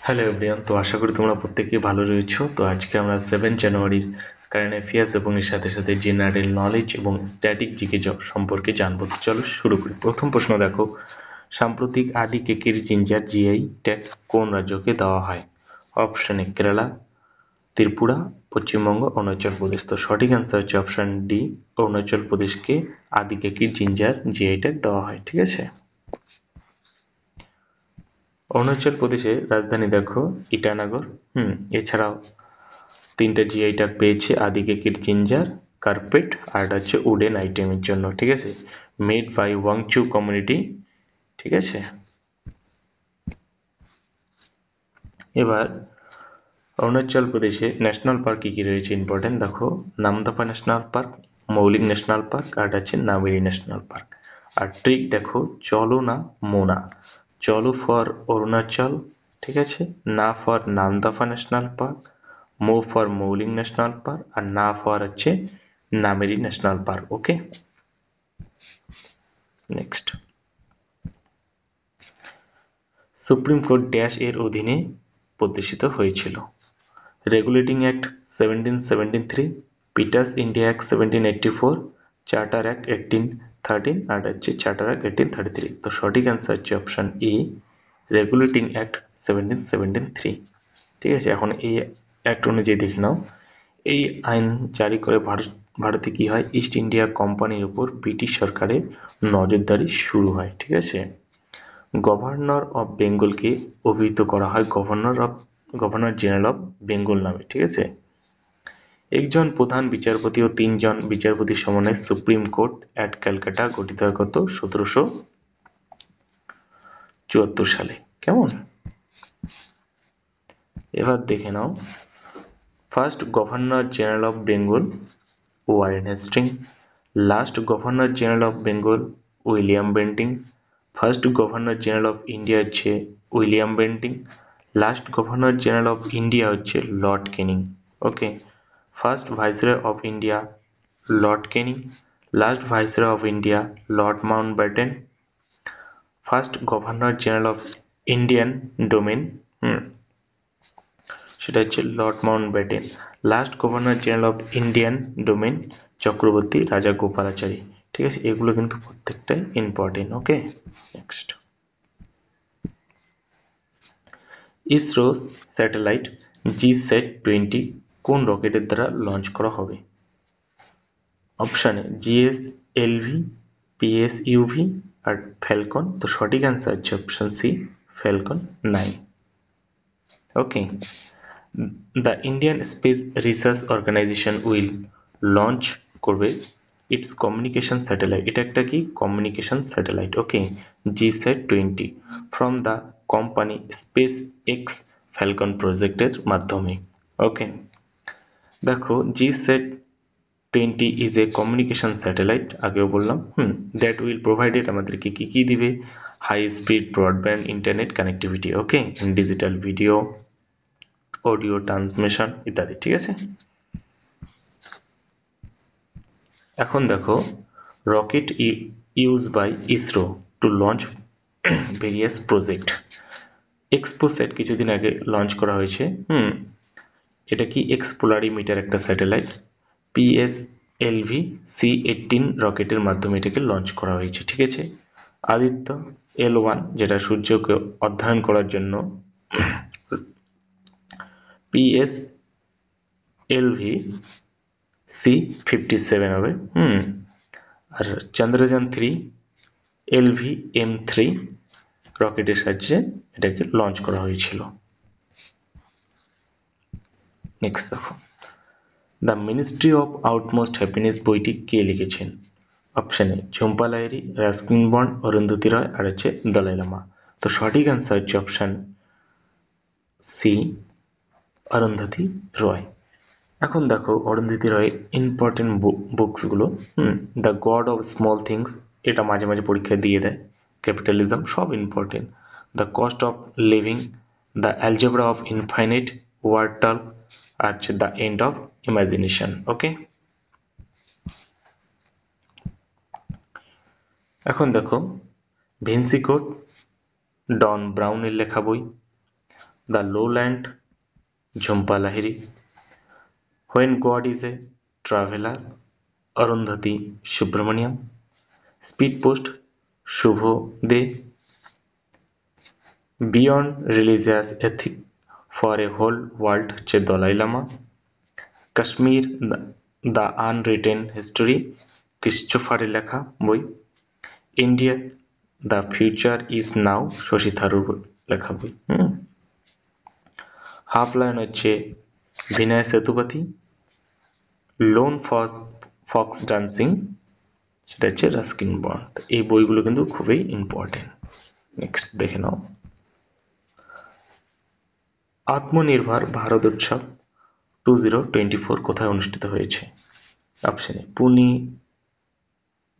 Hello everyone, তো আশা করি তোমরা প্রত্যেকেই ভালো রয়েছো। তো আজকে আমরা 7 জানুয়ারির কারেন্ট অ্যাফেয়ার্স এবং এর সাথে সাথে জেনারেল নলেজ এবং স্ট্যাটিক জিকে সম্পর্কে জানবো। তো চলো শুরু করি। প্রথম প্রশ্ন দেখো, সাম্প্রতিক আদি কেকের জিঞ্জার জিআই ট্যাগ কোন রাজ্যকে দেওয়া হয়? Option A Kerala, Tripura, Paschimbanga, Arunachal Pradesh. তো সঠিক অ্যান্সার হচ্ছে অপশন ডি, অরুণাচল প্রদেশকে আদি কেকের জিঞ্জার জিআই ট্যাগ দেওয়া হয়। ঠিক আছে। অরুণাচল প্রদেশের রাজধানী দেখো ইটানগর। এছাড়াও তিনটা জিআই ট্যাগ পেয়েছে আদি কেকের জিঞ্জার, কার্পেট আর এটা হচ্ছে উডেন আইটেমের জন্য। ঠিক আছে, মেড বাই ওয়াংচু কমিউনিটি। ঠিক আছে। এবার অরুণাচল প্রদেশে ন্যাশনাল পার্ক কি কি রয়েছে ইম্পর্টেন্ট দেখো, নামদফা ন্যাশনাল পার্ক, মৌলিক ন্যাশনাল পার্ক আর এটা হচ্ছে নামেরি ন্যাশনাল পার্ক। আর ট্রিক দেখো, চলো না মোনা, চলো ফর অরুণাচল, ঠিক আছে, না ফর নামদফা ন্যাশনাল পার্ক, মো ফর মৌলিক ন্যাশনাল পার্ক আর না ফর হচ্ছে Nameri national park. Okay, next, supreme court dash এর অধীনে প্রতিষ্ঠিত হয়েছিল? Regulating act 1773, Pitt's India act 1784, charter act 1813 আর হচ্ছে চার্টার অ্যাক্ট 1833। তো সঠিক অ্যান্সার হচ্ছে অপশন এ, রেগুলেটিং অ্যাক্ট 1773। ঠিক আছে, এখন এই অ্যাক্ট অনুযায়ী দেখে নাও, এই আইন জারি করে ভারতে কি হয়, ইস্ট ইন্ডিয়া কোম্পানির উপর ব্রিটিশ সরকারের নজরদারি শুরু হয়। ঠিক আছে। গভর্নর অফ বেঙ্গলকে অভিহিত করা হয় গভর্নর জেনারেল অফ বেঙ্গল নামে। ঠিক আছে। একজন প্রধান বিচারপতি ও 3 জন বিচারপতির সমন্বয়ে সুপ্রিম কোর্ট অ্যাট ক্যালকাটা গঠিত হয় কত, 1774 সালে। কেমন, এবার দেখে নাও, first governor general of Bengal Warren Hastings, last governor general of Bengal William Bentinck, first governor general of India হচ্ছে William Bentinck, last governor general of India হচ্ছে Lord Canning. Okay, first viceroy of India Lord Canning, last viceroy of India Lord Mountbatten, first governor general of Indian dominion সেটা হচ্ছে Lord Mountbatten, last governor general of Indian dominion Chakravarti Raja Gopalachari. ঠিক আছে, এগুলো কিন্তু প্রত্যেকটাই important. ওকে, next, ISRO satellite GSAT-20 কোন রকেটের দ্বারা লঞ্চ করা হবে? অপশানে GSLV, PSUV আর ফ্যালকন। তো সঠিক অ্যান্সার হচ্ছে option C, falcon 9। Okay, the Indian space research organisation will launch করবে ইটস কমিউনিকেশন স্যাটেলাইট, এটা একটা কি communication satellite. Okay, GSAT-20 from the company space X falcon প্রজেক্টের মাধ্যমে। ওকে, দেখো GSAT-20 is a communication satellite, আগেও বললাম, দ্যাট উইল প্রোভাইডেড আমাদেরকে কি কি দিবে, high speed broadband internet connectivity, okay, digital video audio transmission ইত্যাদি। ঠিক আছে। এখন দেখো, rocket use by ISRO to launch various project, XPoSat কিছুদিন আগে লঞ্চ করা হয়েছে। এটা কি এক্সপ্লোরারিমিটার একটা স্যাটেলাইট, PSLV C-18 রকেটের মাধ্যমে এটাকে লঞ্চ করা হয়েছে। ঠিক আছে। আদিত্য L1 যেটা সূর্যকে অধ্যয়ন করার জন্য, PSLV C-57 হবে। আর চন্দ্রযান 3 LV-M3 রকেটের সাহায্যে এটাকে লঞ্চ করা হয়েছিল। নেক্সট দেখো, দ্য মিনিস্ট্রি অফ আউটমোস্ট হ্যাপিনেস বইটি কে লিখেছেন? অপশানে ঝুম্পা লাহিড়ী, রাস্কিন বন্ড, অরুন্ধতী রয় আর হচ্ছে দলাই লামা। তো সঠিক অ্যান্সার হচ্ছে অপশান সি, অরুন্ধতী রয়। এখন দেখো অরুন্ধতী রয় ইম্পর্টেন্ট বুকসগুলো, the God of small things, এটা মাঝে মাঝে পরীক্ষায় দিয়ে দেয়, ক্যাপিটালিজম, সব important, the cost of living, the algebra of infinite word tall আর হচ্ছে the end of imagination. Okay, এখন দেখো ভিনসি কোড ডন ব্রাউনের লেখা বই, the lowland, Jhumpa Lahiri. When God is a traveller, Arundhati Subramaniam. Speed post, Shobhaa De. Beyond religious ethic for a whole world হচ্ছে Dalai Lama. Kashmir the unwritten history, ক্রিস্টোফারের লেখা বই। India the future is now, Shashi Tharoor লেখা বই। হাফ লায়ন হচ্ছে Vinay Sitapati. Lone fox dancing সেটা হচ্ছে রাস্কিন বন্ড। এই বইগুলো কিন্তু খুবই ইম্পর্টেন্ট। নেক্সট দেখে নাও, আত্মনির্ভর ভারত উৎসব 2024 কোথায় অনুষ্ঠিত হয়েছে? Option A Pune,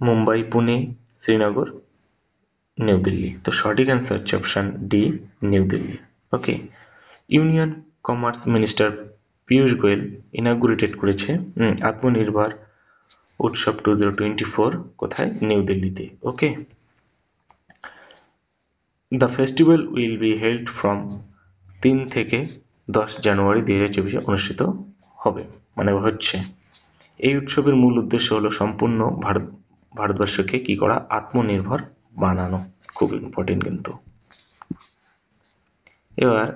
Mumbai, Pune, Srinagar, new Delhi. তো সঠিক অ্যান্সার হচ্ছে option D, new Delhi. Okay, union commerce minister Piyush Goyal inaugurated করেছে আত্মনির্ভর উৎসব 2024 কোথায়? নিউ দিল্লিতে। Okay, the festival will be held from 3 থেকে 10 জানুয়ারি 2024 অনুষ্ঠিত হবে, মানে হচ্ছে। এই উৎসবের মূল উদ্দেশ্য হলো সম্পূর্ণ ভারতবর্ষকে কি করা? আত্মনির্ভর বানানো। খুব ইম্পর্টেন্ট কিন্তু। এবার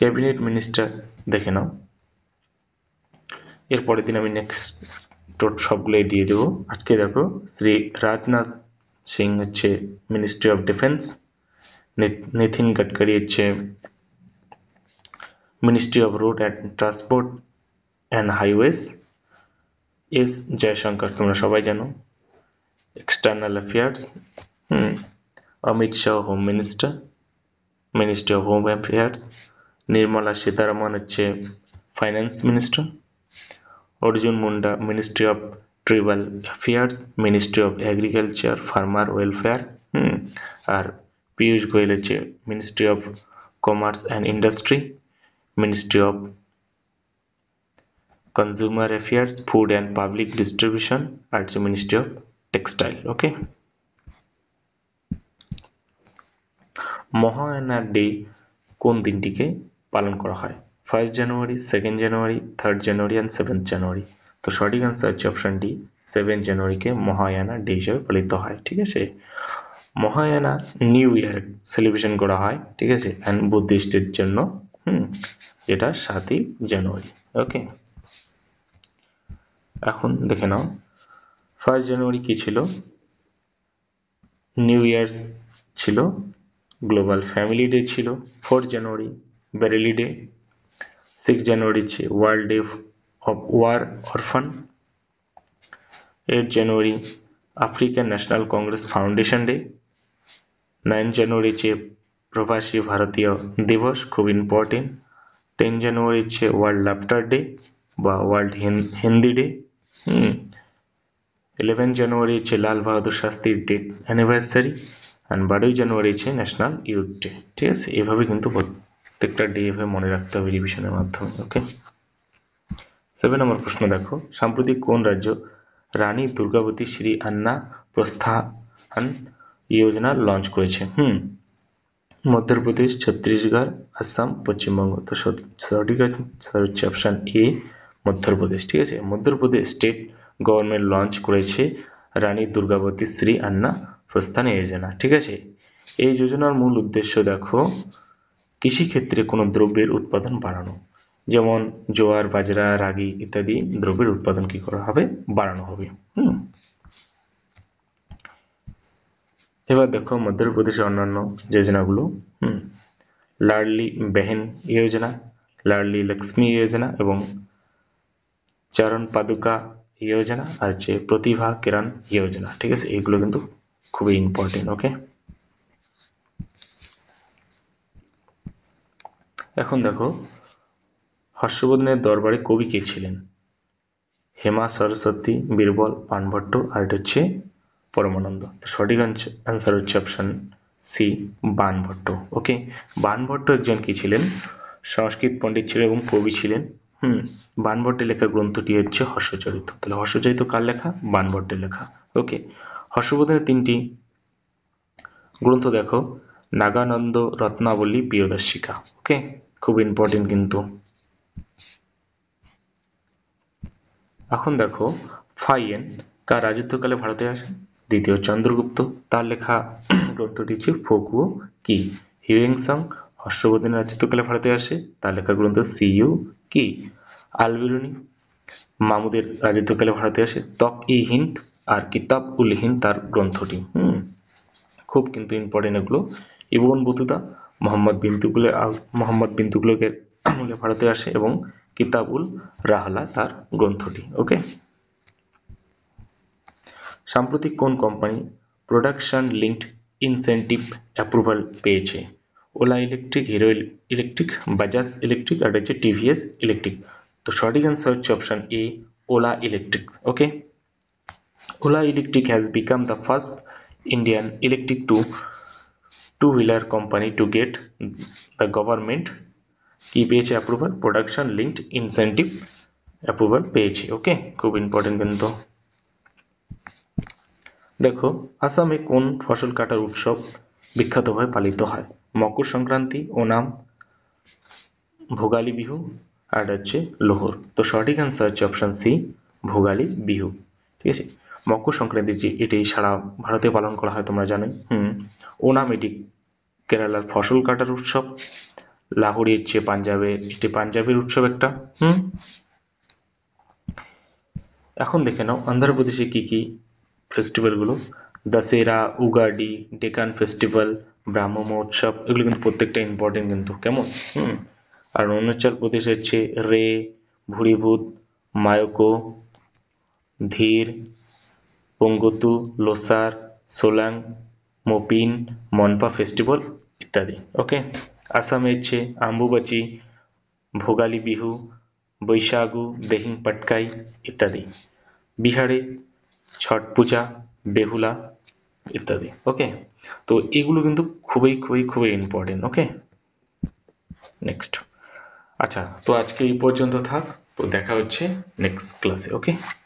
ক্যাবিনেট মিনিস্টার দেখে নাও। এর পরের দিন আমি নেক্সট সবগুলোই দিয়ে দেবো। আজকে দেখো, শ্রী রাজনাথ সিং হচ্ছে ministry of defence. Nitin Gadkari হচ্ছে ministry of road and transport and highways. S Jaishankar তোমরা সবাই জানো, external affairs. Amit Shah home minister, ministry of home affairs. Nirmala Sitharaman হচ্ছে finance minister. Arjun Munda ministry of tribal affairs, ministry of agriculture, farmer welfare. আর পীযূষ গোয়েল হচ্ছে ministry of commerce and industry, ministry of consumer affairs, food and public distribution, আর হচ্ছে ministry of textile. Okay, Mahayana day কোন দিনটিকে পালন করা হয়? 1 জানুয়ারি, 2 জানুয়ারি, 3 জানুয়ারি অ্যান্ড 7 জানুয়ারি। তো সঠিক অ্যান্সার হচ্ছে অপশন ডি, 7 জানুয়ারিকে মহায়ানা ডে হিসেবে পালিত হয়। ঠিক আছে, মহায়ানা নিউ ইয়ার সেলিব্রেশন করা হয়, ঠিক আছে, অ্যান্ড বুদ্ধিস্টের জন্য, যেটা 7ই জানুয়ারি। ওকে, এখন দেখে নাও 1 জানুয়ারি কি ছিল? নিউ ইয়ার্স ছিল, গ্লোবাল ফ্যামিলি ডে ছিল। 4 জানুয়ারি বেরেলি ডে। 6 জানুয়ারি ছিল world day of war orphan. 8 January African national congress foundation day. 9 January হচ্ছে প্রবাসী ভারতীয় দিবস, খুব ইম্পর্টেন্ট। 10 জানুয়ারি হচ্ছে ওয়ার্ল্ড লাফটার ডে বা ওয়ার্ল্ড হিন্দি ডে। 11 জানুয়ারি হচ্ছে লাল বাহাদুর শাস্ত্রীর ডেথ অ্যানিভার্সারি। অ্যান্ড 12 জানুয়ারি হচ্ছে national youth day. ঠিক আছে, এভাবে কিন্তু প্রত্যেকটা ডে এভাবে মনে রাখতে হবে রিভিশনের মাধ্যমে। ওকে, 7 নম্বর প্রশ্ন দেখো, সাম্প্রতিক কোন রাজ্য রানী দুর্গাবতী শ্রী আন্না প্রস্থান যোজনা লঞ্চ করেছে? মধ্যপ্রদেশ, ছত্তিশগড়, আসাম, পশ্চিমবঙ্গ। তো সঠিক হচ্ছে অপশন এ, মধ্যপ্রদেশ। ঠিক আছে, মধ্যপ্রদেশ স্টেট গভর্নমেন্ট লঞ্চ করেছে রানী দুর্গাবতী শ্রী আন্না প্রস্থান যোজনা। ঠিক আছে, এই যোজনার মূল উদ্দেশ্য দেখো, কৃষিক্ষেত্রে কোনো দ্রব্যের উৎপাদন বাড়ানো, যেমন জোয়ার, বাজরা, রাগি ইত্যাদি দ্রব্যের উৎপাদন কি করা হবে? বাড়ানো হবে। এবার দেখো মধ্যপ্রদেশের অন্যান্য যোজনাগুলো। লাডলি বেহেন যোজনা, লাডলি লক্ষ্মী যোজনা এবং চরণ পাদুকা যোজনা, আর হচ্ছে প্রতিভা কিরণ যোজনা। ঠিক আছে, এগুলো কিন্তু খুবই ইম্পর্টেন্ট। ওকে, এখন দেখো হর্ষবর্ধনের দরবারে কবি কে ছিলেন? হেমা সরস্বতী, বীরবল, বাণভট্ট, আর এটা হচ্ছে পরমানন্দ। তো সঠিক অ্যান্সার হচ্ছে অপশন সি, বাণভট্ট। ওকে, বাণভট্ট একজন কি ছিলেন? সংস্কৃত পণ্ডিত ছিলেন এবং কবি ছিলেন। বাণভট্টের লেখা গ্রন্থটি হচ্ছে হর্ষচরিত। তাহলে হর্ষচরিত কার লেখা? বাণভট্টের লেখা। ওকে, হর্ষবর্ধনের 3টি গ্রন্থ দেখো, নাগানন্দ রত্নাবলী প্রিয়দর্শিকা। ওকে, খুব ইম্পর্টেন্ট কিন্তু। এখন দেখো, ফাইয়েন কার রাজত্বকালে ভারতে আসে? দ্বিতীয় চন্দ্রগুপ্ত। তার লেখা গ্রন্থটি হচ্ছে ফোকুয়ো কি। হিউয়েন সাং হর্ষবর্ধনের রাজত্বকালে ভারতে আসে, তার লেখা গ্রন্থ সিইউ কি। আল-বিরুনি মামুদের রাজত্বকালে ভারতে আসে, তক-ই-হিন্দ আর কিতাব-উল-হিন্দ তার গ্রন্থটি। খুব কিন্তু ইম্পর্টেন্ট এগুলো। ইবন বতুতা মোহাম্মদ বিন তুগলকের আমলে ভারতে আসে এবং কিতাব-উল রাহলা তার গ্রন্থটি। ওকে, সাম্প্রতিক কোন company production linked incentive approval পেয়েছে? Ola electric, Hero electric, Bajaj electric আর হচ্ছে টিভিএস ইলেকট্রিক। তো সঠিক অ্যান্সার হচ্ছে option A, Ola electric. Okay, Ola electric has become the first Indian electric two-wheeler company to get the government কি পেয়েছে approval? Production linked incentive approval পেয়েছে। ওকে, খুব ইম্পর্টেন্ট কিন্তু। দেখো, আসামে কোন ফসল কাটার উৎসব বিখ্যাতভাবে পালিত হয়? মকর সংক্রান্তি, ওনাম, ভোগালী বিহু আর হচ্ছে লোহর। তো সঠিক অ্যান্সার হচ্ছে অপশন সি, ভোগালী বিহু। ঠিক আছে, মকর সংক্রান্তি এটি সারা ভারতে পালন করা হয়, তোমরা জানোই। ওনাম এটি কেরালার ফসল কাটার উৎসব। লাহোরি হচ্ছে পাঞ্জাবের উৎসব একটা। এখন দেখে নাও অন্ধ্রপ্রদেশে কি কি ফেস্টিভ্যাল গুলো। দশেরা, উগাডি, ডেকান ফেস্টিভ্যাল, ব্রাহ্ম মহোৎসব, এগুলো কিন্তু প্রত্যেকটা ইম্পর্টেন্ট কিন্তু, কেমন? আর অরুণাচল প্রদেশ হচ্ছে রে, ভুরিভূত, মায়োকো, ধীর, পোঙ্গতু, লোসার, সোলাং, মোপিন, মনপা ফেস্টিভ্যাল ইত্যাদি। ওকে, আসামে হচ্ছে আম্বুবাচি, ভোগালী বিহু, বৈশাগু, দেহিং পাটকাই ইত্যাদি। বিহারে ছট পূজা, বেহুলা ইত্যাদি। ওকে, তো এগুলো কিন্তু খুবই খুবই খুবই ইম্পর্টেন্ট। ওকে, নেক্সট। আচ্ছা, তো আজকে এই পর্যন্ত থাক, তো দেখা হচ্ছে নেক্সট ক্লাসে। ওকে।